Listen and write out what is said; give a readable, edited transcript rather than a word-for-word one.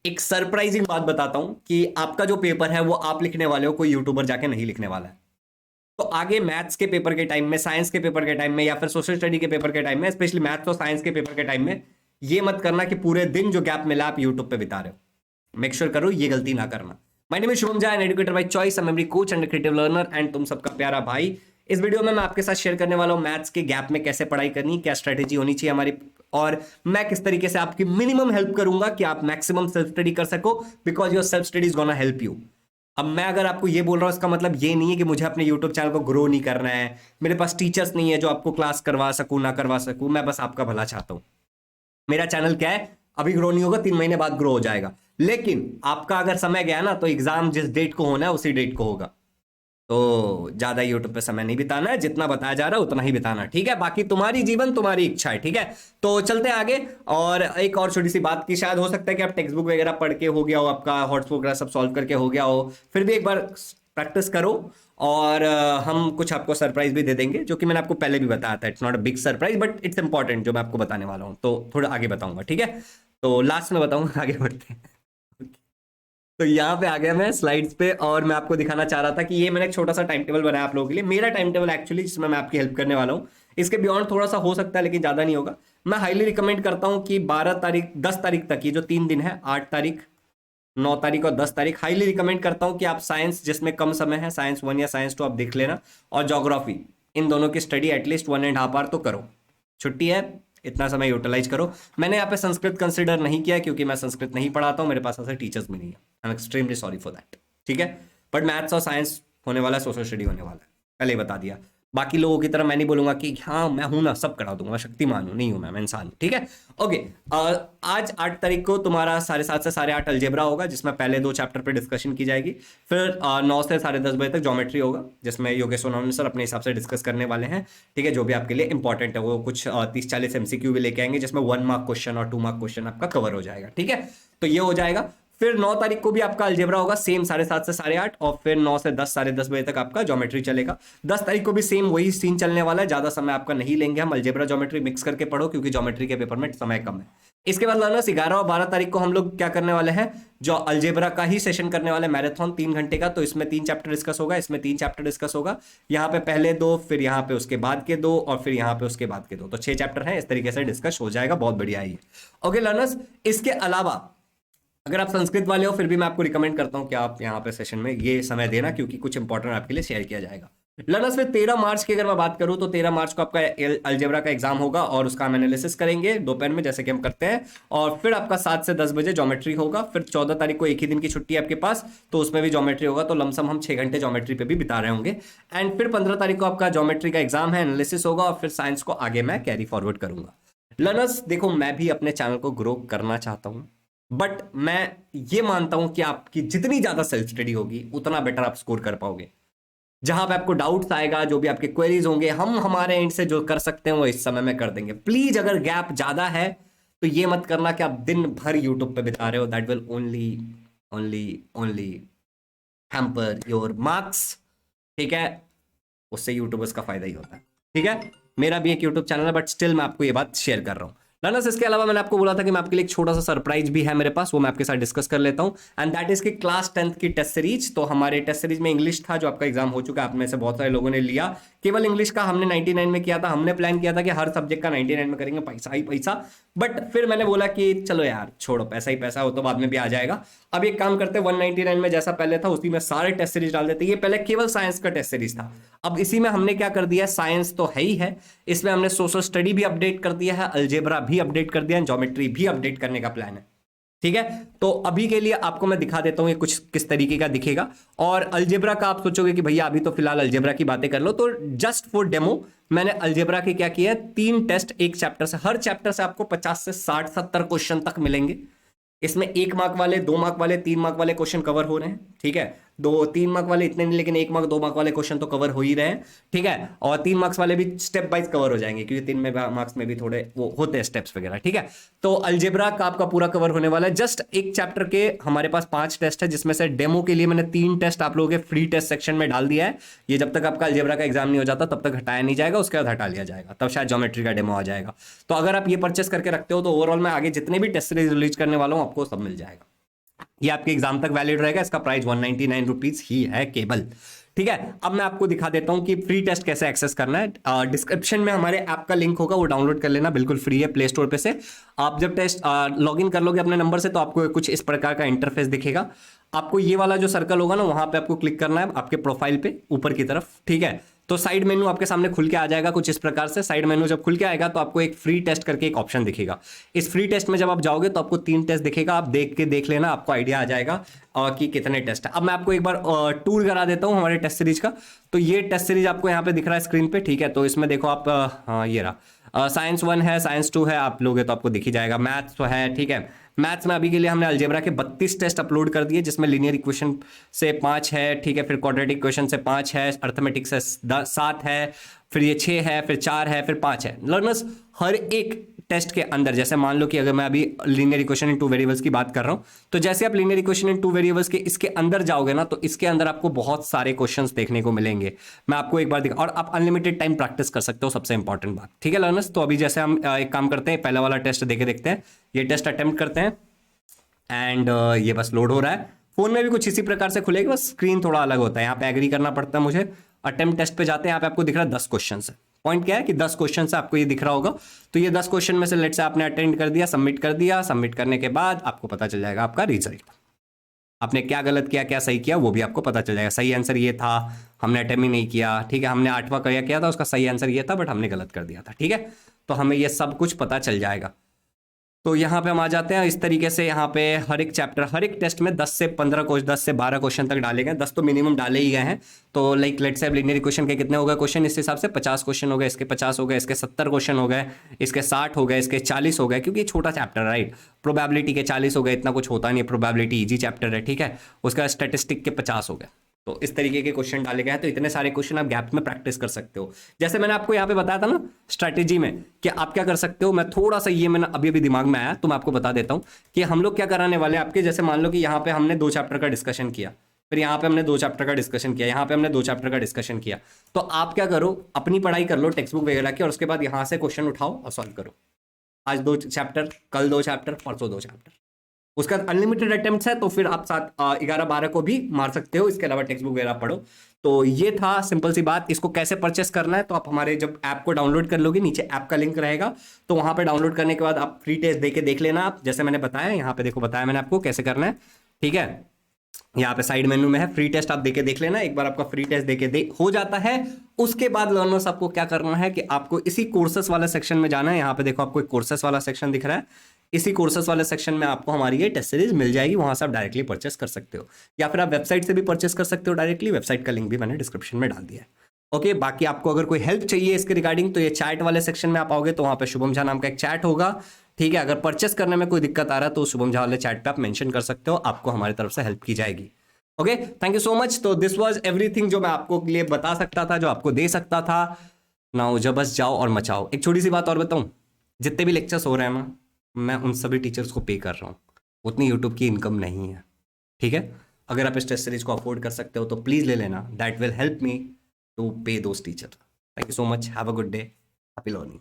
एक सरप्राइजिंग बात बताता हूं कि आपका जो पेपर है वो आप लिखने वाले हो, कोई यूट्यूबर जाके नहीं लिखने वाला है। तो आगे मैथ्स के पेपर के टाइम में, साइंस के पेपर के टाइम में, या फिर सोशल स्टडी के पेपर के टाइम में, स्पेशली मैथ्स और साइंस के पेपर के टाइम में ये मत करना कि पूरे दिन जो गैप मिला आप यूट्यूब पे बिता रहे हो। मेक श्योर करो ये गलती ना करना। My name is Shubham Jain, educator by choice, memory coach and creative learner, and तुम सबका प्यारा भाई। इस वीडियो में मैं आपके साथ शेयर करने वाला हूं मैथ्स के गैप में कैसे पढ़ाई करनी, क्या स्ट्रेटेजी होनी चाहिए हमारी, और मैं किस तरीके से आपकी मिनिमम हेल्प करूंगा कि आप मैक्सिमम सेल्फ स्टडी कर सको, because your self study is gonna help you. अब मैं अगर आपको ये बोल रहा हूं इसका मतलब ये नहीं है कि मुझे अपने YouTube चैनल को ग्रो नहीं करना है, मेरे पास टीचर्स नहीं है जो आपको क्लास करवा सकूं ना करवा सकूं, मैं बस आपका भला चाहता हूं। मेरा चैनल क्या है, अभी ग्रो नहीं होगा, 3 महीने बाद ग्रो हो जाएगा, लेकिन आपका अगर समय गया ना तो एग्जाम जिस डेट को होना है उसी डेट को होगा। तो ज्यादा यूट्यूब पे समय नहीं बिताना है, जितना बताया जा रहा है उतना ही बिताना, ठीक है। बाकी तुम्हारी जीवन तुम्हारी इच्छा है, ठीक है। तो चलते हैं आगे। और एक और छोटी सी बात की, शायद हो सकता है कि आप टेक्स्ट बुक वगैरह पढ़ के हो गया हो, आपका हॉट्स वगैरह सब सॉल्व करके हो गया हो, फिर भी एक बार प्रैक्टिस करो। और हम कुछ आपको सरप्राइज भी दे देंगे, जो कि मैंने आपको पहले भी बताया था। It's not a big surprise but it's important, जो मैं आपको बताने वाला हूँ, तो थोड़ा आगे बताऊंगा, ठीक है। तो लास्ट में बताऊंगा, आगे बढ़ते हैं। तो यहाँ पे आ गया मैं स्लाइड्स पे, और मैं आपको दिखाना चाह रहा था कि ये मैंने एक छोटा सा टाइम टेबल बनाया आप लोगों के लिए, मेरा टाइम टेबल एक्चुअली, जिसमें मैं आपकी हेल्प करने वाला हूँ। इसके बियॉन्ड थोड़ा सा हो सकता है लेकिन ज्यादा नहीं होगा। मैं हाईली रिकमेंड करता हूँ कि 12 तारीख 10 तारीख तक, ये जो 3 दिन है, 8 तारीख, 9 तारीख और 10 तारीख, हाईली रिकमेंड करता हूँ कि आप साइंस, जिसमें कम समय है, साइंस 1 या साइंस 2 आप देख लेना, और ज्योग्राफी, इन दोनों की स्टडी एटलीस्ट 1.5 आवर तो करो। छुट्टी है, इतना समय यूटिलाइज करो। मैंने यहाँ पे संस्कृत कंसिडर नहीं किया क्योंकि मैं संस्कृत नहीं पढ़ाता हूँ, मेरे पास ऐसे टीचर्स भी नहीं है। I am extremely sorry for that, ठीक है। बट मैथ्स और साइंस होने वाला है, सोशल स्टडी होने वाला है, पहले ही बता दिया। बाकी लोगों की तरह मैं नहीं बोलूंगा कि हाँ मैं हूं ना सब करा दूंगा, मैं शक्तिमान हूं, नहीं हूं, मैं इंसान हूं, ठीक है। ओके। आज 8 तारीख को तुम्हारा 7:30 से 8:30 अलजेब्रा होगा, जिसमें पहले 2 चैप्टर पे डिस्कशन की जाएगी। फिर 9 से 10:30 बजे तक ज्योमेट्री होगा, जिसमें योगेश सोनवने सर अपने हिसाब से डिस्कस करने वाले हैं, ठीक है। जो भी आपके लिए इंपॉर्टेंट है, वो कुछ 30-40 MCQ भी लेके आएंगे, जिसमें 1 मार्क क्वेश्चन और 2 मार्क क्वेश्चन आपका कवर हो जाएगा, ठीक है। तो ये हो जाएगा। फिर 9 तारीख को भी आपका अलजेब्रा होगा, सेम 7:30 से 8:30, और फिर 9 से 10, 10:30 बजे तक आपका ज्योमेट्री चलेगा। 10 तारीख को भी सेम वही सीन चलने वाला है, ज्यादा समय आपका नहीं लेंगे हम, अलजेब्रा ज्योमेट्री मिक्स करके पढ़ो, क्योंकि ज्योमेट्री के पेपर में समय कम है। इसके बाद लर्नर्स 11 और 12 तारीख को हम लोग क्या करने वाले हैं, जो अलजेब्रा का ही सेशन करने वाले, मैराथन 3 घंटे का। तो इसमें 3 चैप्टर डिस्कस होगा, इसमें 3 चैप्टर डिस्कस होगा, यहाँ पे पहले 2, फिर यहाँ पे उसके बाद के 2, और फिर यहाँ पे उसके बाद के 2, तो 6 चैप्टर हैं, इस तरीके से डिस्कस हो जाएगा। बहुत बढ़िया है ये। ओके लर्नर्स, इसके अलावा अगर आप संस्कृत वाले हो, फिर भी मैं आपको रिकमेंड करता हूं कि आप यहाँ पे सेशन में ये समय देना, क्योंकि कुछ इंपॉर्टेंट आपके लिए शेयर किया जाएगा। लर्नर्स, फिर 13 मार्च की अगर मैं बात करूं, तो 13 मार्च को आपका अलजेब्रा का एग्जाम होगा, और उसका हम एनालिसिस करेंगे दोपहर में, जैसे कि हम करते हैं। और फिर आपका 7 से 10 बजे ज्योमेट्री होगा। फिर 14 तारीख को एक ही दिन की छुट्टी है आपके पास, तो उसमें भी ज्योमेट्री होगा, तो लमसम हम 6 घंटे ज्योमेट्री पे भी बिता रहे होंगे। एंड फिर 15 तारीख को आपका ज्योमेट्री का एग्जाम है, एनालिसिस होगा, और फिर साइंस को आगे मैं कैरी फॉरवर्ड करूंगा। लर्नर्स देखो, मैं भी अपने चैनल को ग्रो करना चाहता हूं, बट मैं ये मानता हूं कि आपकी जितनी ज्यादा सेल्फ स्टडी होगी उतना बेटर आप स्कोर कर पाओगे। जहां पे आपको डाउट्स आएगा, जो भी आपके क्वेरीज होंगे, हम हमारे एंड से जो कर सकते हैं वो इस समय में कर देंगे। प्लीज अगर गैप ज्यादा है तो ये मत करना कि आप दिन भर यूट्यूब पे बिता रहे हो, that will only only only hamper your marks, ठीक है। उससे यूट्यूबर्स का फायदा ही होता है, ठीक है। मेरा भी एक यूट्यूब चैनल है, बट स्टिल मैं आपको ये बात शेयर कर रहा हूं। लर्नर्स, इसके अलावा मैंने आपको बोला था कि मैं आपके लिए एक छोटा सा सरप्राइज भी है मेरे पास, वो मैं आपके साथ डिस्कस कर लेता हूं। एंड दैट इज कि क्लास 10th की टेस्ट सीरीज। तो हमारे टेस्ट सीरीज में इंग्लिश था, जो आपका एग्जाम हो चुका है, आप में से बहुत सारे लोगों ने लिया। केवल इंग्लिश का हमने 99 में किया था, हमने प्लान किया था कि हर सब्जेक्ट का 99 में करेंगे, पैसा ही पैसा। बट फिर मैंने बोला कि चलो यार छोड़ो, पैसा ही पैसा हो तो बाद में भी आ जाएगा। अब एक काम करते हैं, 199 में जैसा पहले था उसी में सारे टेस्ट सीरीज डाल देते। ये पहले केवल साइंस का टेस्ट सीरीज था, अब इसी में हमने क्या कर दिया, साइंस तो है ही है, इसमें हमने सोशल स्टडी भी अपडेट कर दिया है, अलजेब्रा भी अपडेट कर दिया है, ज्योमेट्री भी अपडेट करने का प्लान है, ठीक है। तो अभी के लिए आपको मैं दिखा देता हूं ये कुछ किस तरीके का दिखेगा। और अलजेब्रा का आप सोचोगे कि भैया अभी तो फिलहाल अलजेब्रा की बातें कर लो, तो जस्ट फॉर डेमो मैंने अलजेब्रा के क्या किया है, 3 टेस्ट एक चैप्टर से, हर चैप्टर से आपको 50 से 60-70 क्वेश्चन तक मिलेंगे। इसमें 1 मार्क वाले, 2 मार्क वाले, 3 मार्क वाले क्वेश्चन कवर हो रहे हैं, ठीक है। 2-3 मार्क वाले इतने नहीं, लेकिन 1 मार्क 2 मार्क वाले क्वेश्चन तो कवर हो ही रहे हैं, ठीक है। और 3 मार्क्स वाले भी स्टेप वाइज कवर हो जाएंगे, क्योंकि 3 में मार्क्स में भी थोड़े वो होते हैं स्टेप्स वगैरह, ठीक है। तो अलजेब्रा का आपका पूरा कवर होने वाला है। जस्ट एक चैप्टर के हमारे पास 5 टेस्ट है, जिसमें से डेमो के लिए मैंने 3 टेस्ट आप लोगों के फ्री टेस्ट सेक्शन में डाल दिया है। ये जब तक आपका अलजेब्रा का एग्जाम नहीं हो जाता तब तक हटाया नहीं जाएगा, उसके बाद हटा लिया जाएगा, तब शायद ज्योमेट्री का डेमो आ जाएगा। तो अगर आप ये परचेस करके रखते हो तो ओवरऑल में आगे जितने भी टेस्ट सीरीज रिलीज करने वाला हूं आपको सब मिल जाएगा। ये आपके एग्जाम तक वैलिड रहेगा। इसका प्राइस 199 रुपीज ही है केवल। ठीक है, अब मैं आपको दिखा देता हूं कि फ्री टेस्ट कैसे एक्सेस करना है। डिस्क्रिप्शन में हमारे ऐप का लिंक होगा, वो डाउनलोड कर लेना, बिल्कुल फ्री है प्ले स्टोर पे से। आप जब टेस्ट लॉगिन कर लोगे अपने नंबर से तो आपको कुछ इस प्रकार का इंटरफेस दिखेगा। आपको ये वाला जो सर्कल होगा ना, वहां पे आपको क्लिक करना है आपके प्रोफाइल पे ऊपर की तरफ। ठीक है, तो साइड मेनू आपके सामने खुल के आ जाएगा कुछ इस प्रकार से। साइड मेनू जब खुल के आएगा तो आपको एक फ्री टेस्ट करके एक ऑप्शन दिखेगा। इस फ्री टेस्ट में जब आप जाओगे तो आपको 3 टेस्ट दिखेगा, आप देख लेना, आपको आइडिया आ जाएगा कि कितने टेस्ट है। अब मैं आपको एक बार टूर करा देता हूं हमारे टेस्ट सीरीज का। तो ये टेस्ट सीरीज आपको यहाँ पे दिख रहा है स्क्रीन पे। ठीक है, तो इसमें देखो आप, हाँ ये रहा, साइंस 1 है, साइंस 2 है, आप लोगे तो आपको दिख ही जाएगा। मैथ्स तो है। ठीक है, मैथ्स में अभी के लिए हमने अलजेब्रा के 32 टेस्ट अपलोड कर दिए, जिसमें लीनियर इक्वेशन से 5 है। ठीक है, फिर क्वाड्रेटिक इक्वेशन से 5 है, अर्थमेटिक से 7 है, फिर ये 6 है, फिर 4 है, फिर 5 है। लर्नर्स, हर एक टेस्ट के अंदर, जैसे मान लो कि अगर मैं अभी लीनियर इक्वेशन इन 2 वेरिएबल्स की बात कर रहा हूं, तो जैसे आप लीनियर इक्वेशन इन 2 वेरिएबल्स के इसके अंदर जाओगे ना, तो इसके अंदर आपको बहुत सारे क्वेश्चंस देखने को मिलेंगे। मैं आपको एक बार दिखा, और आप अनलिमिटेड टाइम प्रैक्टिस कर सकते हो, सबसे इंपॉर्टेंट बात। ठीक है लर्नर्स, तो अभी जैसे हम एक काम करते हैं, पहला वाला टेस्ट देके देखते हैं। ये टेस्ट अटेम्प्ट करते हैं एंड ये बस लोड हो रहा है। फोन में भी कुछ इसी प्रकार से खुलेगा, बस स्क्रीन थोड़ा अलग होता है। यहाँ पे एग्री करना पड़ता है मुझे। अटेम्प्ट टेस्ट पे जाते हैं, यहाँ पे आपको दिख रहा है 10 क्वेश्चन है। पॉइंट क्या है कि 10 क्वेश्चन से आपको ये दिख रहा होगा। तो ये 10 क्वेश्चन में से लेट से आपने अटेंड कर दिया, सबमिट कर दिया। सबमिट करने के बाद आपको पता चल जाएगा आपका रिजल्ट। आपने क्या गलत किया, क्या सही किया, वो भी आपको पता चल जाएगा। सही आंसर ये था, हमने अटेम्प्ट ही नहीं किया। ठीक है, हमने 8वां किया था, उसका सही आंसर ये था, बट हमने गलत कर दिया था। ठीक है, तो हमें ये सब कुछ पता चल जाएगा। तो यहाँ पे हम आ जाते हैं इस तरीके से। यहाँ पे हर एक चैप्टर, हर एक टेस्ट में 10 से 15 क्वेश्चन, 10 से 12 क्वेश्चन तक डाले गए। 10 तो मिनिमम डाले ही गए हैं। तो like let's say linear equation के कितने हो गए क्वेश्चन, इस हिसाब से 50 क्वेश्चन हो गए, इसके 50 हो गए, इसके 70 क्वेश्चन हो गए, इसके 60 हो गए, इसके 40 हो गए, क्योंकि ये छोटा चैप्टर है राइट। प्रोबेबिलिटी के 40 हो गए, इतना कुछ होता नहीं है, प्रोबेबिलिटी इजी चैप्टर है। ठीक है, उसका स्टैटिस्टिक के 50 हो गए। तो इस तरीके के क्वेश्चन डाले गए हैं। तो इतने सारे क्वेश्चन आप गैप में प्रैक्टिस कर सकते हो। जैसे मैंने आपको यहाँ पे बताया था ना स्ट्रैटेजी में, कि आप क्या कर सकते हो। मैं थोड़ा सा ये मैंने अभी दिमाग में आया तो मैं आपको बता देता हूँ कि हम लोग क्या कराने वाले हैं आपके। जैसे मान लो कि यहाँ पे हमने 2 चैप्टर का डिस्कशन किया, फिर यहाँ पे हमने 2 चैप्टर का डिस्कशन किया, यहाँ पे हमने 2 चैप्टर का डिस्कशन किया। तो आप क्या करो, अपनी पढ़ाई कर लो टेक्स्ट बुक वगैरह की, और उसके बाद यहाँ से क्वेश्चन उठाओ और सॉल्व करो। आज 2 चैप्टर, कल 2 चैप्टर, परसों 2 चैप्टर। उसका अनलिमिटेड अटेम्प्ट्स है, तो फिर आप 7, 11, 12 को भी मार सकते हो। इसके अलावा टेक्स्ट बुक वगैरह पढ़ो। तो ये था सिंपल सी बात। इसको कैसे परचेस करना है, तो आप हमारे जब ऐप को डाउनलोड कर लोगे, नीचे ऐप का लिंक रहेगा, तो वहां पे डाउनलोड करने के बाद आप फ्री टेस्ट देके देख लेना। आप जैसे मैंने बताया, यहाँ पे देखो बताया मैंने आपको कैसे करना है। ठीक है, यहाँ पे साइड मेनू में है फ्री टेस्ट, आप देके देख लेना। एक बार आपका फ्री टेस्ट देके हो जाता है, उसके बाद लर्नर्स आपको क्या करना है कि आपको इसी कोर्सेस वाले सेक्शन में जाना है। यहाँ पे देखो आपको एक कोर्सेस वाला सेक्शन दिख रहा है। इसी कोर्सेस वाले सेक्शन में आपको हमारी ये टेस्ट सीरीज मिल जाएगी, वहां से आप डायरेक्टली परचेस कर सकते हो, या फिर आप वेबसाइट से भी परचेस कर सकते हो डायरेक्टली। वेबसाइट का लिंक भी मैंने डिस्क्रिप्शन में डाल दिया है। ओके, बाकी आपको अगर कोई हेल्प चाहिए इसके रिगार्डिंग, तो ये चैट वाले सेक्शन में आप आओगे तो वहां पे शुभम झा नाम का एक चैट होगा। ठीक है, अगर परचेस करने में कोई दिक्कत आ रहा है तो शुभम झा वाले चैट पे आप मेंशन कर सकते हो, आपको हमारी तरफ से हेल्प की जाएगी। Okay, thank you so much. तो दिस वाज एवरीथिंग जो मैं आपको लिए बता सकता था, जो आपको दे सकता था। नाउ जब बस जाओ और मचाओ। एक छोटी सी बात और बताऊं, जितने भी लेक्चर्स हो रहे हैं ना, मैं उन सभी टीचर्स को पे कर रहा हूँ। उतनी यूट्यूब की इनकम नहीं है। ठीक है, अगर आप इस टेस्ट सीरीज को अफोर्ड कर सकते हो तो प्लीज़ ले लेना। That will help me to pay those teacher. Thank you so much, have a good day, happy learning.